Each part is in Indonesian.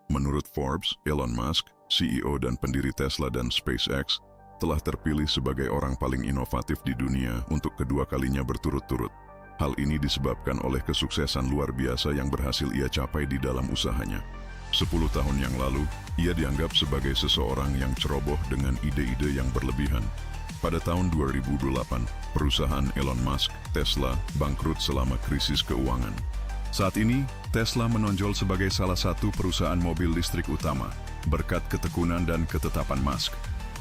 Menurut Forbes, Elon Musk, CEO dan pendiri Tesla dan SpaceX, telah terpilih sebagai orang paling inovatif di dunia untuk kedua kalinya berturut-turut. Hal ini disebabkan oleh kesuksesan luar biasa yang berhasil ia capai di dalam usahanya. 10 tahun yang lalu, ia dianggap sebagai seseorang yang ceroboh dengan ide-ide yang berlebihan. Pada tahun 2008, perusahaan Elon Musk, Tesla, bangkrut selama krisis keuangan. Saat ini, Tesla menonjol sebagai salah satu perusahaan mobil listrik utama, berkat ketekunan dan ketetapan Musk.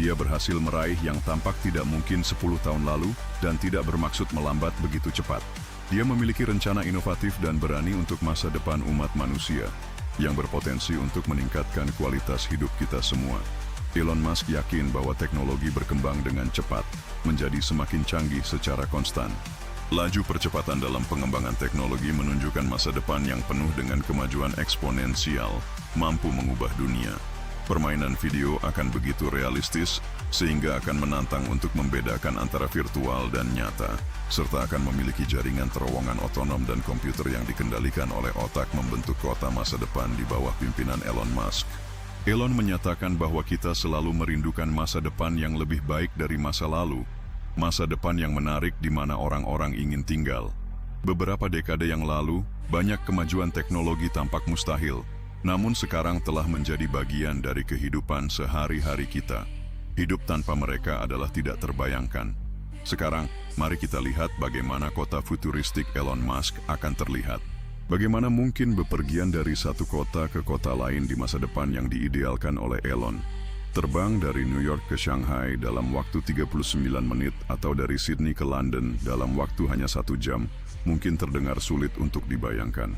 Dia berhasil meraih yang tampak tidak mungkin 10 tahun lalu dan tidak bermaksud melambat begitu cepat. Dia memiliki rencana inovatif dan berani untuk masa depan umat manusia, yang berpotensi untuk meningkatkan kualitas hidup kita semua. Elon Musk yakin bahwa teknologi berkembang dengan cepat, menjadi semakin canggih secara konstan. Laju percepatan dalam pengembangan teknologi menunjukkan masa depan yang penuh dengan kemajuan eksponensial, mampu mengubah dunia. Permainan video akan begitu realistis, sehingga akan menantang untuk membedakan antara virtual dan nyata, serta akan memiliki jaringan terowongan otonom dan komputer yang dikendalikan oleh otak membentuk kota masa depan di bawah pimpinan Elon Musk. Elon menyatakan bahwa kita selalu merindukan masa depan yang lebih baik dari masa lalu, masa depan yang menarik di mana orang-orang ingin tinggal. Beberapa dekade yang lalu, banyak kemajuan teknologi tampak mustahil, namun sekarang telah menjadi bagian dari kehidupan sehari-hari kita. Hidup tanpa mereka adalah tidak terbayangkan. Sekarang, mari kita lihat bagaimana kota futuristik Elon Musk akan terlihat. Bagaimana mungkin bepergian dari satu kota ke kota lain di masa depan yang diidealkan oleh Elon? Terbang dari New York ke Shanghai dalam waktu 39 menit atau dari Sydney ke London dalam waktu hanya 1 jam, mungkin terdengar sulit untuk dibayangkan.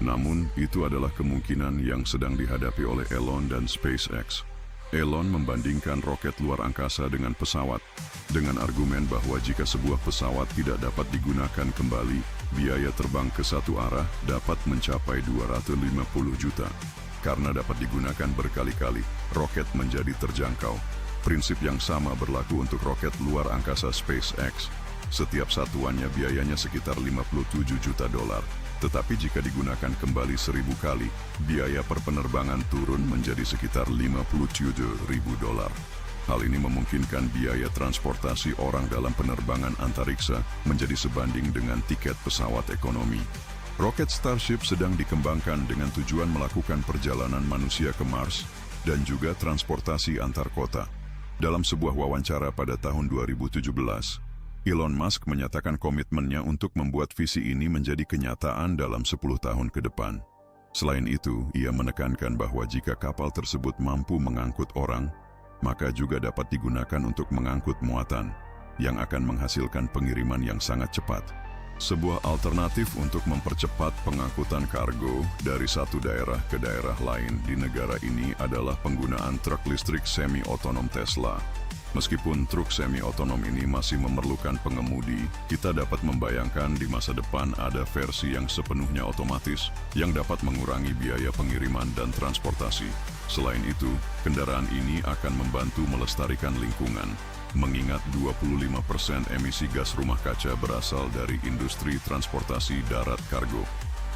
Namun, itu adalah kemungkinan yang sedang dihadapi oleh Elon dan SpaceX. Elon membandingkan roket luar angkasa dengan pesawat, dengan argumen bahwa jika sebuah pesawat tidak dapat digunakan kembali, biaya terbang ke satu arah dapat mencapai 250 juta. Karena dapat digunakan berkali-kali, roket menjadi terjangkau. Prinsip yang sama berlaku untuk roket luar angkasa SpaceX. Setiap satuannya biayanya sekitar 57 juta dolar. Tetapi jika digunakan kembali 1000 kali, biaya per penerbangan turun menjadi sekitar 57.000 dolar. Hal ini memungkinkan biaya transportasi orang dalam penerbangan antariksa menjadi sebanding dengan tiket pesawat ekonomi. Roket Starship sedang dikembangkan dengan tujuan melakukan perjalanan manusia ke Mars dan juga transportasi antar kota. Dalam sebuah wawancara pada tahun 2017, Elon Musk menyatakan komitmennya untuk membuat visi ini menjadi kenyataan dalam 10 tahun ke depan. Selain itu, ia menekankan bahwa jika kapal tersebut mampu mengangkut orang, maka juga dapat digunakan untuk mengangkut muatan, yang akan menghasilkan pengiriman yang sangat cepat. Sebuah alternatif untuk mempercepat pengangkutan kargo dari satu daerah ke daerah lain di negara ini adalah penggunaan truk listrik semi-otonom Tesla. Meskipun truk semi-otonom ini masih memerlukan pengemudi, kita dapat membayangkan di masa depan ada versi yang sepenuhnya otomatis, yang dapat mengurangi biaya pengiriman dan transportasi. Selain itu, kendaraan ini akan membantu melestarikan lingkungan, mengingat 25% emisi gas rumah kaca berasal dari industri transportasi darat kargo.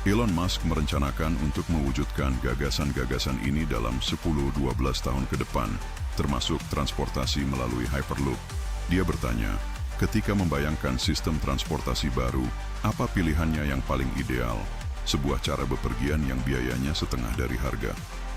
Elon Musk merencanakan untuk mewujudkan gagasan-gagasan ini dalam 10-12 tahun ke depan, termasuk transportasi melalui Hyperloop. Dia bertanya, ketika membayangkan sistem transportasi baru, apa pilihannya yang paling ideal? Sebuah cara bepergian yang biayanya setengah dari harga.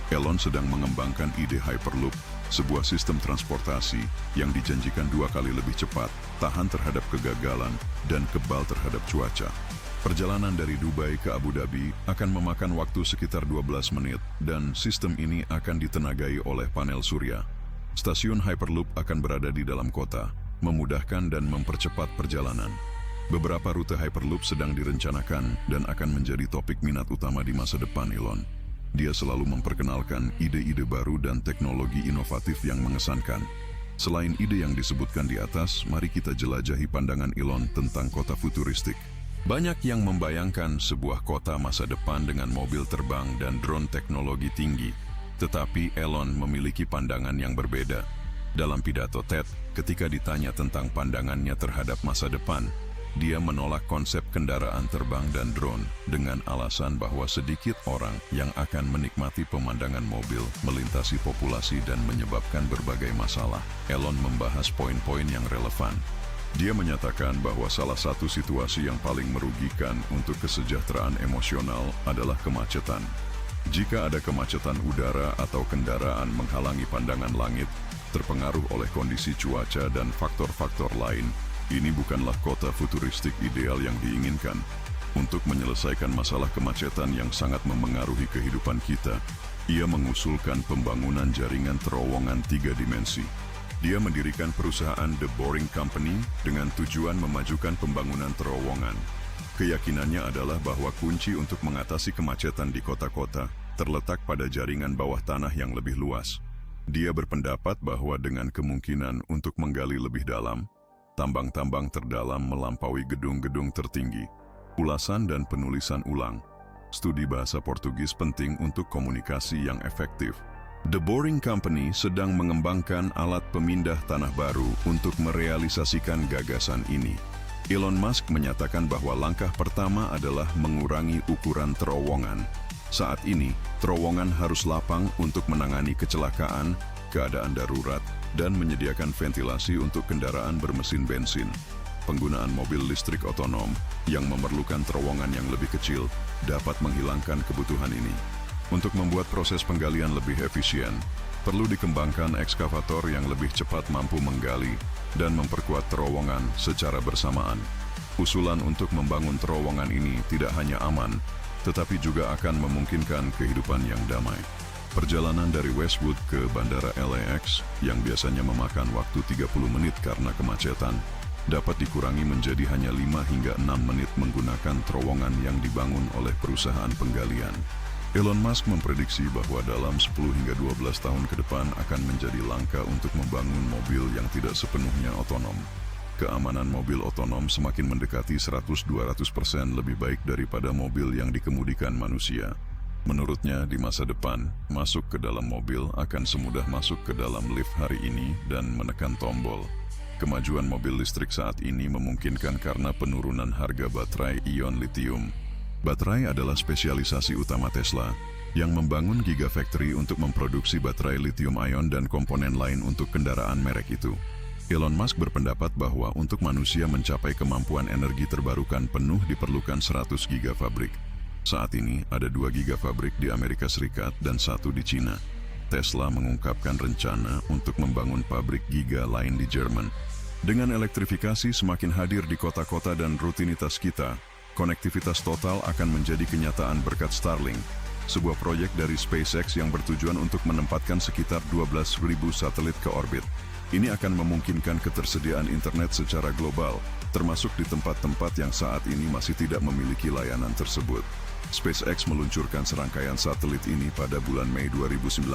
Elon sedang mengembangkan ide Hyperloop, sebuah sistem transportasi yang dijanjikan 2 kali lebih cepat, tahan terhadap kegagalan, dan kebal terhadap cuaca. Perjalanan dari Dubai ke Abu Dhabi akan memakan waktu sekitar 12 menit, dan sistem ini akan ditenagai oleh panel surya. Stasiun Hyperloop akan berada di dalam kota, memudahkan dan mempercepat perjalanan. Beberapa rute Hyperloop sedang direncanakan dan akan menjadi topik minat utama di masa depan Elon. Dia selalu memperkenalkan ide-ide baru dan teknologi inovatif yang mengesankan. Selain ide yang disebutkan di atas, mari kita jelajahi pandangan Elon tentang kota futuristik. Banyak yang membayangkan sebuah kota masa depan dengan mobil terbang dan drone teknologi tinggi. Tetapi Elon memiliki pandangan yang berbeda. Dalam pidato TED, ketika ditanya tentang pandangannya terhadap masa depan, Dia menolak konsep kendaraan terbang dan drone dengan alasan bahwa sedikit orang yang akan menikmati pemandangan mobil melintasi populasi dan menyebabkan berbagai masalah. Elon membahas poin-poin yang relevan. Dia menyatakan bahwa salah satu situasi yang paling merugikan untuk kesejahteraan emosional adalah kemacetan. Jika ada kemacetan udara atau kendaraan menghalangi pandangan langit, terpengaruh oleh kondisi cuaca dan faktor-faktor lain, ini bukanlah kota futuristik ideal yang diinginkan. Untuk menyelesaikan masalah kemacetan yang sangat memengaruhi kehidupan kita, ia mengusulkan pembangunan jaringan terowongan 3 dimensi. Dia mendirikan perusahaan The Boring Company dengan tujuan memajukan pembangunan terowongan. Keyakinannya adalah bahwa kunci untuk mengatasi kemacetan di kota-kota terletak pada jaringan bawah tanah yang lebih luas. Dia berpendapat bahwa dengan kemungkinan untuk menggali lebih dalam, tambang-tambang terdalam melampaui gedung-gedung tertinggi, ulasan dan penulisan ulang, studi bahasa Portugis penting untuk komunikasi yang efektif. The Boring Company sedang mengembangkan alat pemindah tanah baru untuk merealisasikan gagasan ini. Elon Musk menyatakan bahwa langkah pertama adalah mengurangi ukuran terowongan. Saat ini, terowongan harus lapang untuk menangani kecelakaan, keadaan darurat, dan menyediakan ventilasi untuk kendaraan bermesin bensin. Penggunaan mobil listrik otonom yang memerlukan terowongan yang lebih kecil dapat menghilangkan kebutuhan ini. Untuk membuat proses penggalian lebih efisien, perlu dikembangkan ekskavator yang lebih cepat mampu menggali dan memperkuat terowongan secara bersamaan. Usulan untuk membangun terowongan ini tidak hanya aman, tetapi juga akan memungkinkan kehidupan yang damai. Perjalanan dari Westwood ke Bandara LAX yang biasanya memakan waktu 30 menit karena kemacetan, dapat dikurangi menjadi hanya 5 hingga 6 menit menggunakan terowongan yang dibangun oleh perusahaan penggalian. Elon Musk memprediksi bahwa dalam 10 hingga 12 tahun ke depan akan menjadi langka untuk membangun mobil yang tidak sepenuhnya otonom. Keamanan mobil otonom semakin mendekati 100-200% lebih baik daripada mobil yang dikemudikan manusia. Menurutnya, di masa depan, masuk ke dalam mobil akan semudah masuk ke dalam lift hari ini dan menekan tombol. Kemajuan mobil listrik saat ini memungkinkan karena penurunan harga baterai ion lithium. Baterai adalah spesialisasi utama Tesla, yang membangun gigafactory untuk memproduksi baterai lithium-ion dan komponen lain untuk kendaraan merek itu. Elon Musk berpendapat bahwa untuk manusia mencapai kemampuan energi terbarukan penuh diperlukan 100 gigafabrik. Saat ini ada 2 gigafabrik di Amerika Serikat dan 1 di China. Tesla mengungkapkan rencana untuk membangun pabrik giga lain di Jerman. Dengan elektrifikasi semakin hadir di kota-kota dan rutinitas kita, konektivitas total akan menjadi kenyataan berkat Starlink, sebuah proyek dari SpaceX yang bertujuan untuk menempatkan sekitar 12.000 satelit ke orbit. Ini akan memungkinkan ketersediaan internet secara global, termasuk di tempat-tempat yang saat ini masih tidak memiliki layanan tersebut. SpaceX meluncurkan serangkaian satelit ini pada bulan Mei 2019.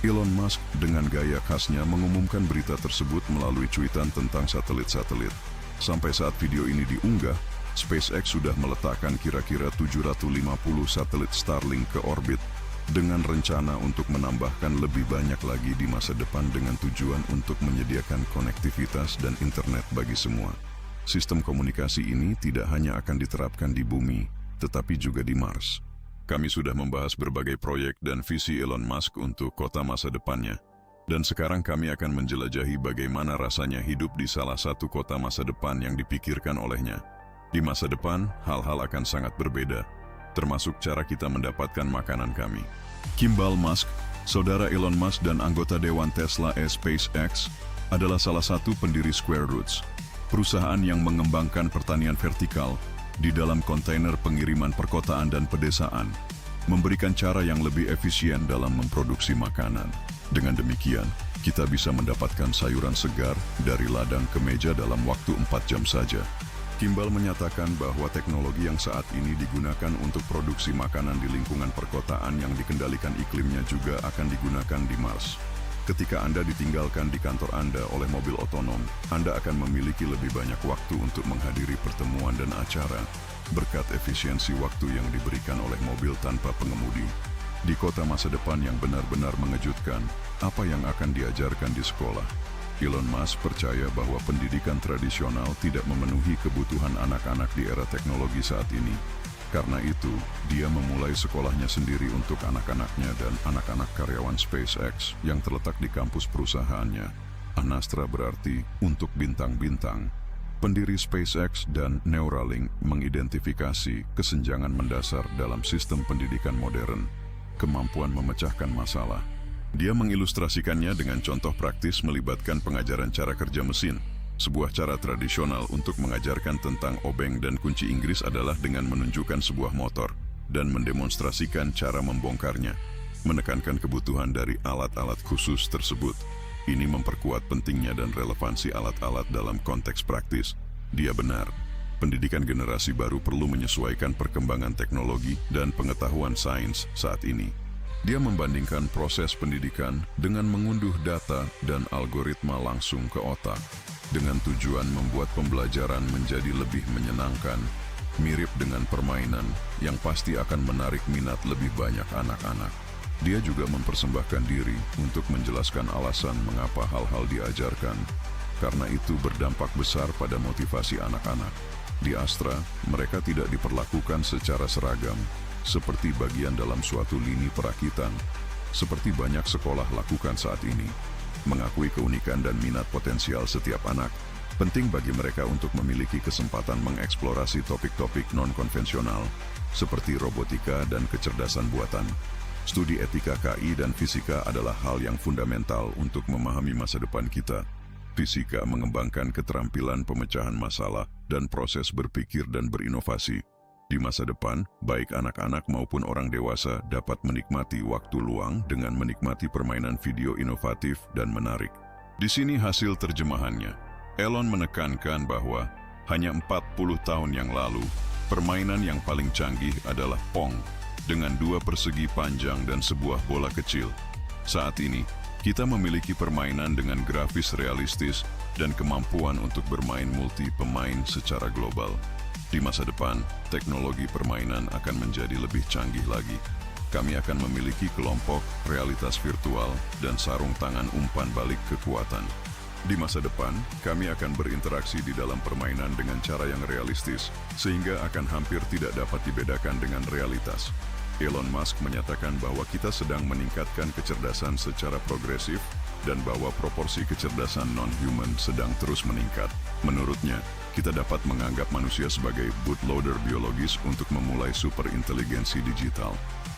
Elon Musk dengan gaya khasnya mengumumkan berita tersebut melalui cuitan tentang satelit-satelit. Sampai saat video ini diunggah, SpaceX sudah meletakkan kira-kira 750 satelit Starlink ke orbit dengan rencana untuk menambahkan lebih banyak lagi di masa depan dengan tujuan untuk menyediakan konektivitas dan internet bagi semua. Sistem komunikasi ini tidak hanya akan diterapkan di bumi, tetapi juga di Mars. Kami sudah membahas berbagai proyek dan visi Elon Musk untuk kota masa depannya. Dan sekarang kami akan menjelajahi bagaimana rasanya hidup di salah satu kota masa depan yang dipikirkan olehnya. Di masa depan, hal-hal akan sangat berbeda, termasuk cara kita mendapatkan makanan kami. Kimbal Musk, saudara Elon Musk dan anggota Dewan Tesla SpaceX, adalah salah satu pendiri Square Roots, perusahaan yang mengembangkan pertanian vertikal di dalam kontainer pengiriman perkotaan dan pedesaan, memberikan cara yang lebih efisien dalam memproduksi makanan. Dengan demikian, kita bisa mendapatkan sayuran segar dari ladang ke meja dalam waktu 4 jam saja. Kimbal menyatakan bahwa teknologi yang saat ini digunakan untuk produksi makanan di lingkungan perkotaan yang dikendalikan iklimnya juga akan digunakan di Mars. Ketika Anda ditinggalkan di kantor Anda oleh mobil otonom, Anda akan memiliki lebih banyak waktu untuk menghadiri pertemuan dan acara, berkat efisiensi waktu yang diberikan oleh mobil tanpa pengemudi. Di kota masa depan yang benar-benar mengejutkan, apa yang akan diajarkan di sekolah? Elon Musk percaya bahwa pendidikan tradisional tidak memenuhi kebutuhan anak-anak di era teknologi saat ini. Karena itu, dia memulai sekolahnya sendiri untuk anak-anaknya dan anak-anak karyawan SpaceX yang terletak di kampus perusahaannya. Anastra berarti untuk bintang-bintang. Pendiri SpaceX dan Neuralink mengidentifikasi kesenjangan mendasar dalam sistem pendidikan modern, kemampuan memecahkan masalah. Dia mengilustrasikannya dengan contoh praktis melibatkan pengajaran cara kerja mesin. Sebuah cara tradisional untuk mengajarkan tentang obeng dan kunci Inggris adalah dengan menunjukkan sebuah motor dan mendemonstrasikan cara membongkarnya, menekankan kebutuhan dari alat-alat khusus tersebut. Ini memperkuat pentingnya dan relevansi alat-alat dalam konteks praktis. Dia benar, pendidikan generasi baru perlu menyesuaikan perkembangan teknologi dan pengetahuan sains saat ini. Dia membandingkan proses pendidikan dengan mengunduh data dan algoritma langsung ke otak, dengan tujuan membuat pembelajaran menjadi lebih menyenangkan, mirip dengan permainan yang pasti akan menarik minat lebih banyak anak-anak. Dia juga mempersembahkan diri untuk menjelaskan alasan mengapa hal-hal diajarkan, karena itu berdampak besar pada motivasi anak-anak. Di Astra, mereka tidak diperlakukan secara seragam, seperti bagian dalam suatu lini perakitan, seperti banyak sekolah lakukan saat ini. Mengakui keunikan dan minat potensial setiap anak, penting bagi mereka untuk memiliki kesempatan mengeksplorasi topik-topik non-konvensional, seperti robotika dan kecerdasan buatan. Studi etika KI dan fisika adalah hal yang fundamental untuk memahami masa depan kita. Fisika mengembangkan keterampilan pemecahan masalah dan proses berpikir dan berinovasi. Di masa depan, baik anak-anak maupun orang dewasa dapat menikmati waktu luang dengan menikmati permainan video inovatif dan menarik. Di sini hasil terjemahannya. Elon menekankan bahwa hanya 40 tahun yang lalu, permainan yang paling canggih adalah Pong, dengan 2 persegi panjang dan sebuah bola kecil. Saat ini, kita memiliki permainan dengan grafis realistis dan kemampuan untuk bermain multi pemain secara global. Di masa depan, teknologi permainan akan menjadi lebih canggih lagi. Kami akan memiliki kelompok, realitas virtual, dan sarung tangan umpan balik kekuatan. Di masa depan, kami akan berinteraksi di dalam permainan dengan cara yang realistis, sehingga akan hampir tidak dapat dibedakan dengan realitas. Elon Musk menyatakan bahwa kita sedang meningkatkan kecerdasan secara progresif dan bahwa proporsi kecerdasan non-human sedang terus meningkat. Menurutnya, kita dapat menganggap manusia sebagai bootloader biologis untuk memulai superinteligensi digital.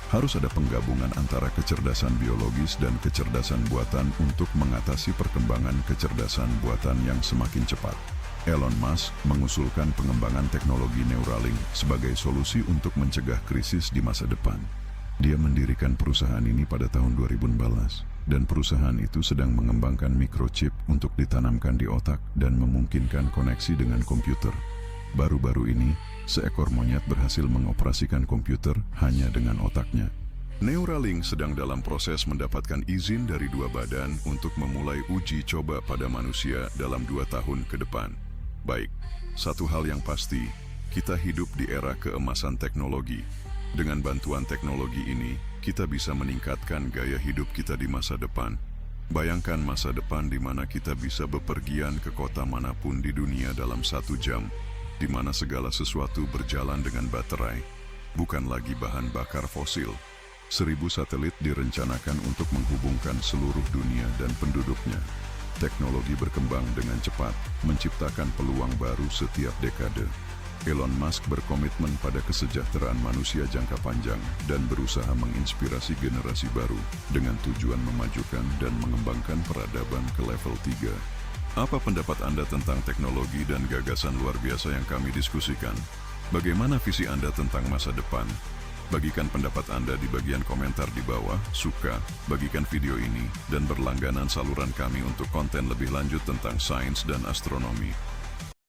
Harus ada penggabungan antara kecerdasan biologis dan kecerdasan buatan untuk mengatasi perkembangan kecerdasan buatan yang semakin cepat. Elon Musk mengusulkan pengembangan teknologi Neuralink sebagai solusi untuk mencegah krisis di masa depan. Dia mendirikan perusahaan ini pada tahun 2014, dan perusahaan itu sedang mengembangkan microchip untuk ditanamkan di otak dan memungkinkan koneksi dengan komputer. Baru-baru ini, seekor monyet berhasil mengoperasikan komputer hanya dengan otaknya. Neuralink sedang dalam proses mendapatkan izin dari 2 badan untuk memulai uji coba pada manusia dalam 2 tahun ke depan. Baik, satu hal yang pasti, kita hidup di era keemasan teknologi. Dengan bantuan teknologi ini, kita bisa meningkatkan gaya hidup kita di masa depan. Bayangkan masa depan di mana kita bisa bepergian ke kota manapun di dunia dalam 1 jam, di mana segala sesuatu berjalan dengan baterai, bukan lagi bahan bakar fosil. 1000 satelit direncanakan untuk menghubungkan seluruh dunia dan penduduknya. Teknologi berkembang dengan cepat, menciptakan peluang baru setiap dekade. Elon Musk berkomitmen pada kesejahteraan manusia jangka panjang dan berusaha menginspirasi generasi baru dengan tujuan memajukan dan mengembangkan peradaban ke level 3. Apa pendapat Anda tentang teknologi dan gagasan luar biasa yang kami diskusikan? Bagaimana visi Anda tentang masa depan? Bagikan pendapat Anda di bagian komentar di bawah, suka, bagikan video ini, dan berlangganan saluran kami untuk konten lebih lanjut tentang sains dan astronomi.